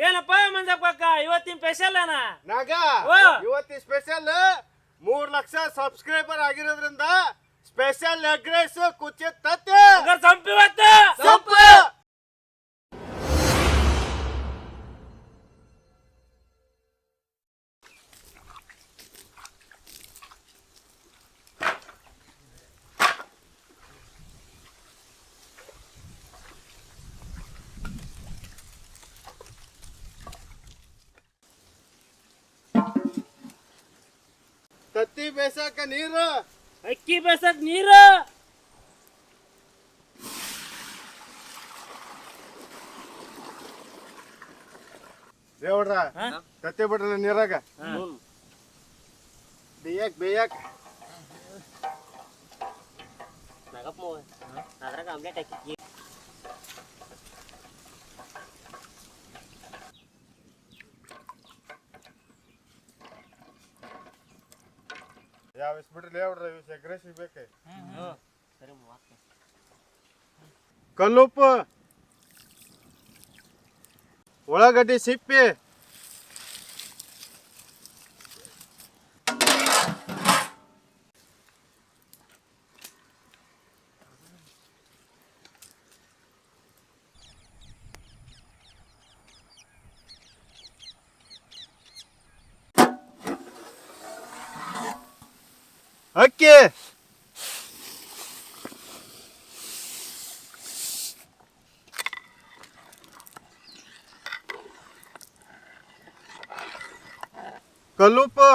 ಏನಪ್ಪ ಮಂಜಪ್ಪ ಇವತ್ತಿನ ಸ್ಪೆಷಲ್ ಅಣ್ಣ ನಾಗ ಇವತ್ತಿನ ಸ್ಪೆಷಲ್ 3 ಲಕ್ಷ ಸಬ್ಸ್ಕ್ರೈಬರ್ ಆಗಿರೋದ್ರಿಂದ ಸ್ಪೆಷಲ್ ಎಗ್ ರೈಸ್ ಕುಚ್ಚಿ ತತ್ತೆ ಸಂಪು ಇವತ್ತು ಸೊಪ್ಪು ತತ್ತಿ ಬೇಸಾಕ ನೀರು ಅಕ್ಕಿ ಬೇಸಕ್ ನೀರು ದೇವ್ರ ತತ್ತಿ ಬಿಡ್ರಲ್ಲ ನೀರಾಗ ಬೇಯಕ್ ಯಾವ ಬಿಡ್ರಿ ಲೇವ್ರ ಎಗ್ ರೈಸ್ ಬೇಕೆ ಕಲ್ಲುಪ್ಪು ಉಳ್ಳಾಗಡ್ಡಿ ಸಿಪ್ಪಿ ಅಕ್ಕಿ ಕಲ್ಲುಪ್ಪು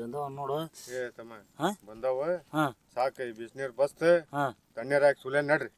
ಬಂದವ ನೋಡು ಏ ತಮ್ಮ ಬಂದವ ಹಾ ಸಾಕ ಈ ಬಿಸಿನೀರ್ ಬಸ್ತ್ ಹಾ ತಣ್ಣೀರ್ ಹಾಕಿ ಸುಲೆ ನಡ್ರಿ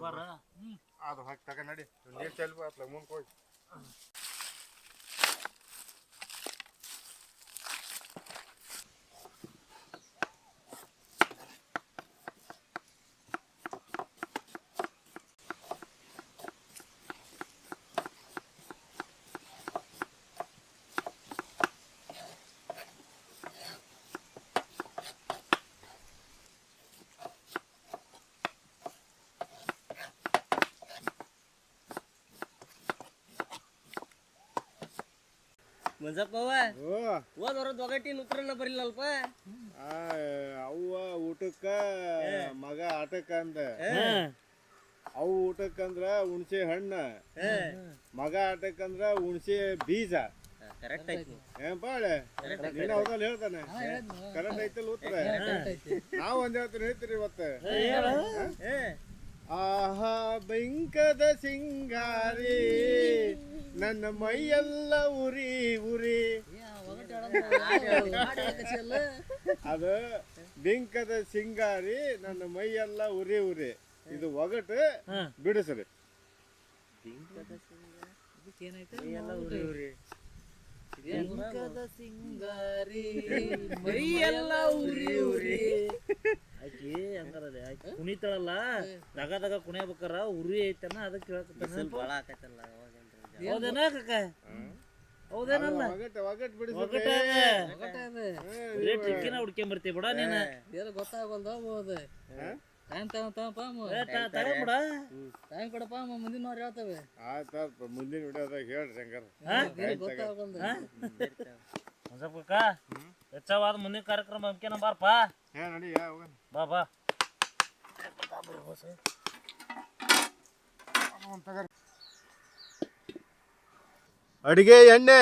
ಬರ್ರಿ ಅದು ಹಾಕಿ ತಗ ನಡಿ ನೀರ್ ಚೆಲ್ಬ ಅತ್ಲ ಮುಂಕ್ ಹೋಗಿ ಮಂಜಪ್ಪವ ಹೋದ ವರ ದೊಗಟ್ಟಿನ ಉತ್ತರನ ಬರಿಲ್ಲಲ್ಪ ಅವ್ವ ಊಟಕ್ಕ ಮಗ ಆಟಕ್ಕ ಅಂದ ಅವು ಊಟಕ್ಕಂದ್ರ ಹುಣಸೆ ಹಣ್ಣ ಮಗ ಆಟಕ್ಕಂದ್ರ ಹುಣಸೆ ಬೀಜ ಕರೆಕ್ಟ್ ಐತಿ ಏನ್ ಬಾಳೆ ನೀನ್ ಹೌದಲ್ಲ ಹೇಳ್ತಾನೆ ಕರೆಕ್ಟ್ ಐತಲ್ಲ ಉತ್ತರ ನಾವ್ ಒಂದ್ ಹೇಳ್ತೀನಿ ಹೇಳ್ತೀರಿ ಇವತ್ತು ಆಹಾ ಬೆಂಕದ ಸಿಂಗಾರಿ ನನ್ನ ಮೈಯೆಲ್ಲ ಉರಿ ಉರಿ ಅದು ಬೆಂಕದ ಸಿಂಗಾರಿ ನನ್ನ ಮೈಯೆಲ್ಲ ಉರಿ ಉರಿ ಇದು ಒಗಟು ಬಿಡಿಸ್ರಿ ಎಲ್ಲ ಉರಿ ಉರಿ ಬಿಂಕದ ಸಿಂಗಾರಿ ಮೈ ಎಲ್ಲ ಉರಿ ಉರಿ ಆಕಿ ಹಂಗಾರಲ್ಲ ಆಕಿ ಕುಣಿತಾಳಲ್ಲ ದಗ ದಗ ಕುಣಿಯಬೇಕಾರ ಉರಿ ಐತನ ಅದಕ್ಕೆ ಕೇಳಕತ್ತಾನ ಭಾಳ ಆಕೈತಲ್ಲ ಅವಾಗೇನ್ರಿ ಹೌದೇನ ಕಕ್ಕ ಹೌದೇನಲ್ಲ ಒಗಟ್ ಬಿಡಿ ಒಗಟ ರೇಟ್ ಇಕ್ಕಿನ ಹುಡ್ಕೊಂಬರ್ತೀವಿ ಬಿಡ ನೀನು ಏನು ಗೊತ್ತಾಗಲ್ದ ಹೋದ ಟೈಮ್ ತಗೊಂಬಿಡ ಟೈಮ್ ಕೊಡಪ್ಪ ಮುಂದಿನ ವಾರ ಹೇಳ್ತೇವೆ ಆಯ್ತು ಮುಂದಿನ ವಿಡಿಯೋದಾಗ ಹೇಳ್ರಿ ಹಂಗಾರ ಗೊತ್ತಾಗಲ್ದ ಒಂದ್ ಸ್ವಲ್ಪ ಕಕ್ಕ ಹೆಚ್ಚವಾದ ಮುಂದಿನ ಕಾರ್ಯಕ್ರಮ ಅಂಕೇನ ಬಾರಪ್ಪ ನಡಿ ಬಾ ಬಾ ಅಡಿಗೆ ಎಣ್ಣೆ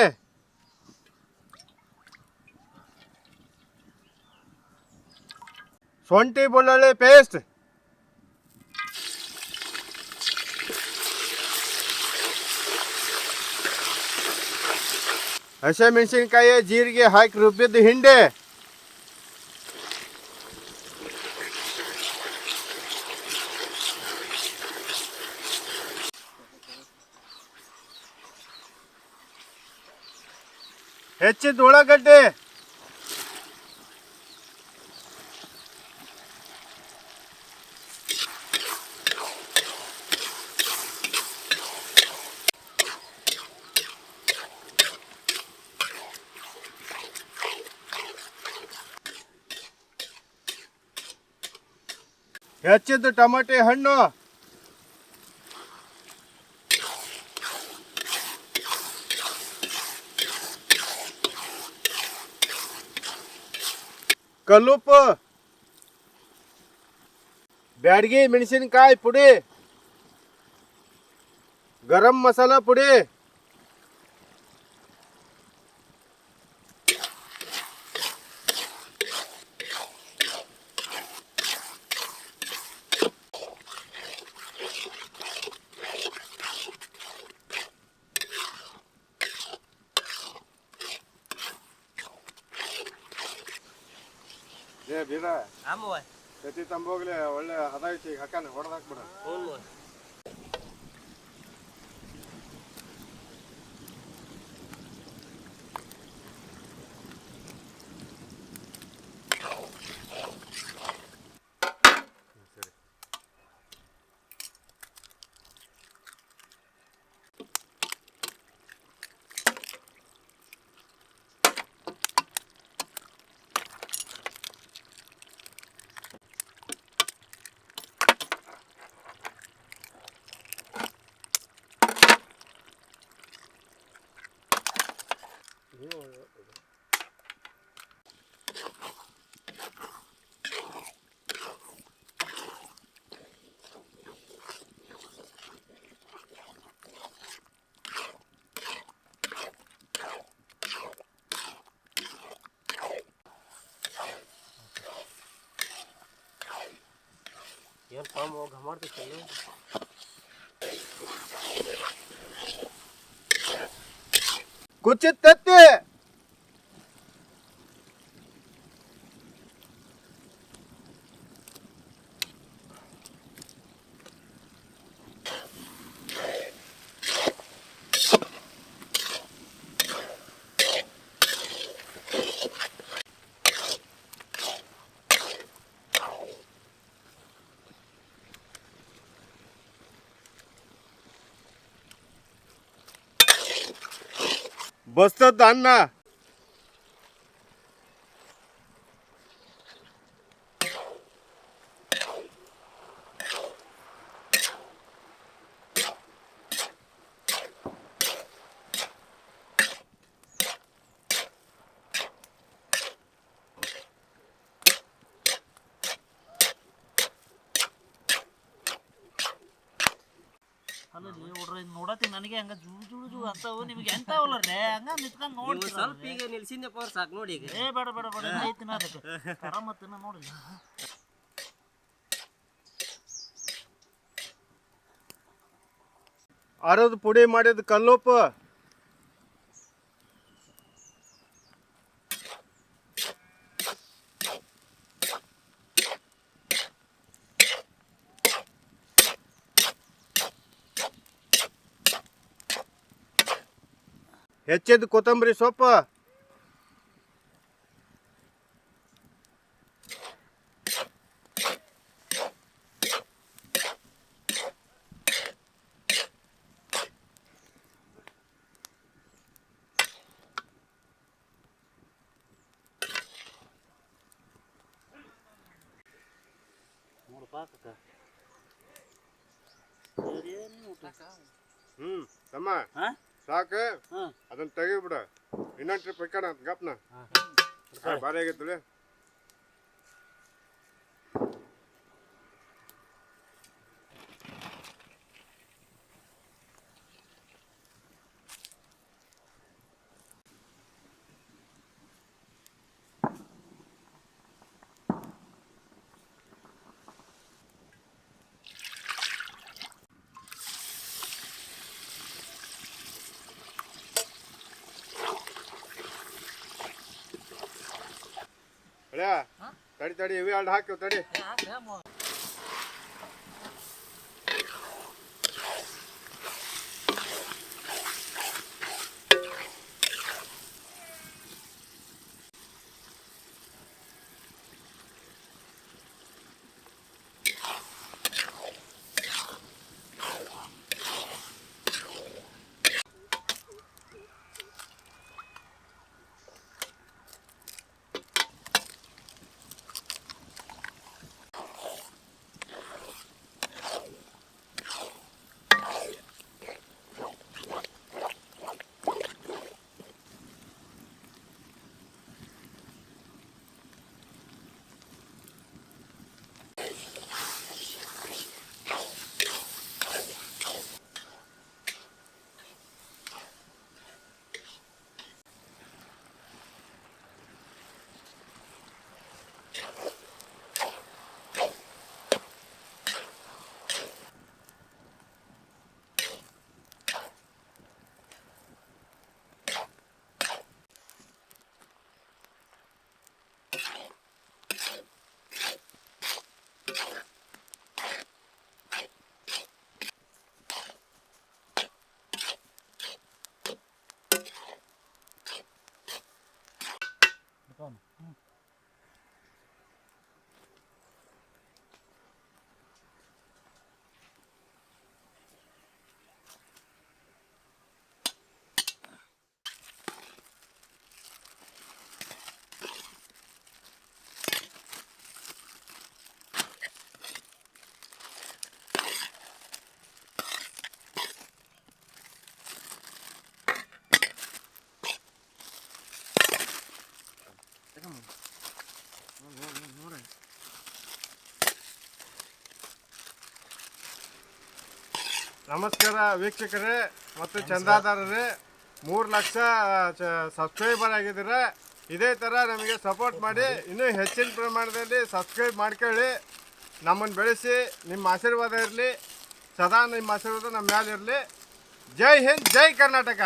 ಶುಂಠಿ ಬೆಳ್ಳುಳ್ಳಿ ಪೇಸ್ಟ್ ಹಸಿಮೆಣಸಿನ್ಕಾಯಿ ಜೀರಿಗೆ ಹಾಕಿ ರುಬ್ಬಿದ್ದು ಹಿಂಡೆ ಹೆಚ್ಚಿದ ಉಳ್ಳಾಗಡ್ಡೆ ಹೆಚ್ಚಿದ್ದು ಟಮಾಟೆ ಹಣ್ಣು ಕಲ್ಲುಪ್ಪು ಬ್ಯಾಡಗಿ ಮೆಣಸಿನಕಾಯಿ ಪುಡಿ ಗರಂ ಮಸಾಲ ಪುಡಿ ಬೀರ ಆಮವ್ವ ಸತಿ ತಂಬೋಗ್ಲೆ ಒಳ್ಳೆ ಹದ ಐತಿ ಹಾಕಾನ ಹೊಡೆದು ಹಾಕ್ಬಿಡ ಹ್ಞೂ ಏನು ಪಾಮ್ ಘಮಾಡ್ತೈತಲ್ಲ ಕುಚ್ಚಿದ ತತ್ತಿ ಬಸ್ತದ ಅನ್ನ ಅಲ್ಲಲ್ಲಿ ಹುಡ್ರ ನೋಡತ್ತಿ ನನಗೆ ಹಂಗ ಜೂ ಅಂತಾವು ನಿಮ್ಗೆ ಎಂತಾವಲ್ಲ ರೇ ಹಂಗ ನಿತ್ಕೊಂಡ್ ನೀವು ನೋಡಿ ಸ್ವಲ್ಪ ಈಗ ನಿಲ್ಸಿದ್ನಪ್ಪ ಅವ್ರು ಸಾಕು ನೋಡಿ ಈಗ ಏ ಬೇಡ ಬೇಡ ಬೇಡ ಐತಿನ ಅದಕ್ಕೆ ಕರಮತ್ತಿನ ನೋಡಿ ಅರದು ಪುಡಿ ಮಾಡಿದ ಕಲ್ಲುಪ್ಪು ಹೆಚ್ಚಿದ ಕೊತ್ತಂಬರಿ ಸೊಪ್ಪು, ತಮ್ಮ ಸಾಕು, ಅದನ್ನ ತೆಗಿಬಿಡ. ಇನ್ನೊಂದು ಟ್ರಿಪ್ ಇಕ್ಕಣ ಗಪ್ನ ಭಾರಿ ಆಗೈತಲ್ಲ. ತಡಿ ತಡಿ ಇವೆ ಎರಡು ಹಾಕಿವ್ ತಡಿ. ನಮಸ್ಕಾರ ವೀಕ್ಷಕರೇ ಮತ್ತು ಚಂದಾದಾರರೇ, 3 ಲಕ್ಷ ಸಬ್ಸ್ಕ್ರೈಬರ್ ಆಗಿದ್ದೀರ. ಇದೇ ಥರ ನಮಗೆ ಸಪೋರ್ಟ್ ಮಾಡಿ, ಇನ್ನೂ ಹೆಚ್ಚಿನ ಪ್ರಮಾಣದಲ್ಲಿ ಸಬ್ಸ್ಕ್ರೈಬ್ ಮಾಡ್ಕೊಳ್ಳಿ. ನಮ್ಮನ್ನು ಬೆಳೆಸಿ. ನಿಮ್ಮ ಆಶೀರ್ವಾದ ಇರಲಿ, ಸದಾ ನಿಮ್ಮ ಆಶೀರ್ವಾದ ನಮ್ಮ ಮೇಲೆ ಇರಲಿ. ಜೈ ಹಿಂದ್, ಜೈ ಕರ್ನಾಟಕ.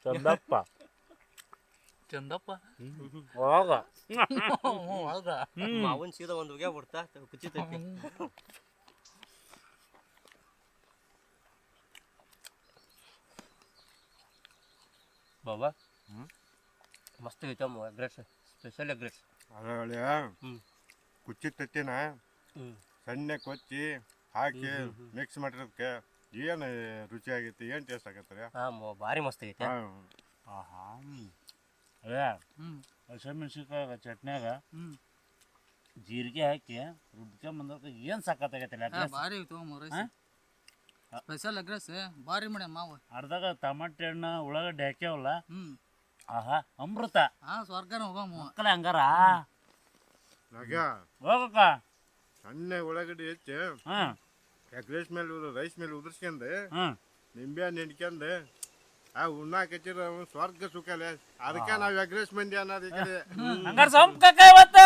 ಚಂದಪ್ಪ ಚಂದಪ್ಪ ಮಾವನ್ ಸೀದಾ ಒಂದು ಹೋಗ್ಯಾ ಬಿಡ್ತಾ ಕುಚಿತೈತಿ. ಬಾಬಾ ಮಸ್ತ್ ಐತಮ್ಮ ಎಗ್ರೆಸ್, ಸ್ಪೆಷಲ್ ಎಗ್ರೆಸ್. ಕುಚ್ಚಿ ತತ್ತಿನ ಸಣ್ಣ ಕೊಚ್ಚಿ ಹಾಕಿ ಮಿಕ್ಸ್ ಮಾಡಿರೋದಕ್ಕೆ ಏನು ರುಚಿ ಆಗೈತಿ, ಏನು ಟೇಸ್ಟ್ ಆಗತ್ತೆ. ಭಾರಿ ಮಸ್ತ್ ಆಗೈತೆ. ಹಸಿಮೆಣ್ಸಿನ್ಕಾಯಿ ಚಟ್ನ್ಯಾಗ ಜೀರಿಗೆ ಹಾಕಿ ರುಬ್ಕೊಂಬಂದ ಏನು ಸಾಕತ್ತಾಗೈತಿಲ್ಲ. ಭಾರಿ ಸ್ಪೆಷಲ್ ಅಗ್ರೆಸ್ ಭಾರಿ ಮಾಡ್ಯಾನ ಮಾವ. ಅರ್ಧಾಗ ಟಮಾಟೆ ಹಣ್ಣು ಉಳ್ಳಾಗಡ್ಡಿ ಹಾಕ್ಯಾವಲ್ಲ, ಆಹಾ ಅಮೃತ. ಸ್ವರ್ಗನ ಹೋಗಮ್ಮ ಮಕ್ಕಳ ಹಂಗಾರ ಹೋಗಕ್ಕ. ಸಣ್ಣ ಉಳ್ಳಾಗಡ್ಡಿ ಹೆಚ್ಚು ಎಗ್ ರೈಸ್ ಮೇಲೆ ರೈಸ್ ಮೇಲೆ ಉದುರ್ಸ್ಕೊಂಡು ಹಾ ನಿಂಬೆ ಹಣ್ಣು ಹಿಂಡ್ಕೊಂಡು ಆ ಉಣ್ಣಾಕ ಹಚ್ಚಿರ ಸ್ವರ್ಗ ಸುಖಲೆ ಅದಕ್ಕೆ ನಾವು ಎಗ್ ರೈಸ್ ಮಂದಿ ಅನ್ನೋದು ಈ ಕಡೆ ಹಂಗಾರ ಸಂಪ್ ಕಾಕ ಇವತ್ತ